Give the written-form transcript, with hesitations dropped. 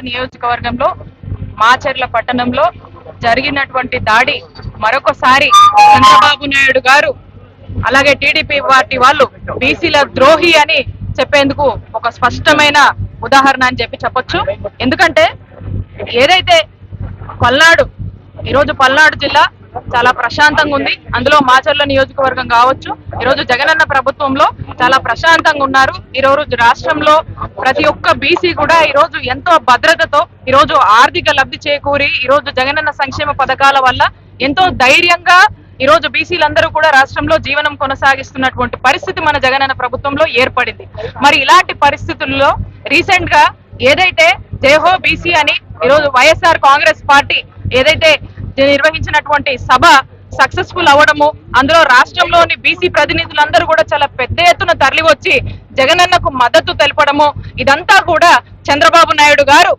నియోజకవర్గంలో మాచర్ల పట్టణంలో జరిగినటువంటి దాడి మరొకసారి చంద్రబాబు నాయుడు గారు అలాగే టీడీపీ పార్టీ వాళ్ళు బీసీల ద్రోహి అని చెప్పేందుకు ఒక స్పష్టమైన ఉదాహరణ అని చెప్పొచ్చు. ఎందుకంటే ఏదైతే పల్నాడు ఈరోజు పల్నాడు జిల్లా చాలా ప్రశాంతంగా ఉంది. అందులో మాచర్ల నియోజకవర్గం కావచ్చు, ఈరోజు జగనన్న ప్రభుత్వంలో చాలా ప్రశాంతంగా ఉన్నారు. ఈరోజు రాష్ట్రంలో ప్రతి ఒక్క బీసీ కూడా ఈరోజు ఎంతో భద్రతతో ఈరోజు ఆర్థిక లబ్ధి చేకూరి ఈరోజు జగనన్న సంక్షేమ పథకాల వల్ల ఎంతో ధైర్యంగా ఈరోజు బీసీలందరూ కూడా రాష్ట్రంలో జీవనం కొనసాగిస్తున్నటువంటి పరిస్థితి మన జగనన్న ప్రభుత్వంలో ఏర్పడింది. మరి ఇలాంటి పరిస్థితుల్లో రీసెంట్ గా ఏదైతే జయహో బీసీ అని ఈరోజు వైఎస్ఆర్ కాంగ్రెస్ పార్టీ ఏదైతే నిర్వహించినటువంటి సభ సక్సెస్ఫుల్ అవ్వడము, అందులో రాష్ట్రంలోని బీసీ ప్రతినిధులందరూ కూడా చాలా పెద్ద ఎత్తున తరలి వచ్చి జగనన్నకు మద్దతు తెలపడము, ఇదంతా కూడా చంద్రబాబు నాయుడు గారు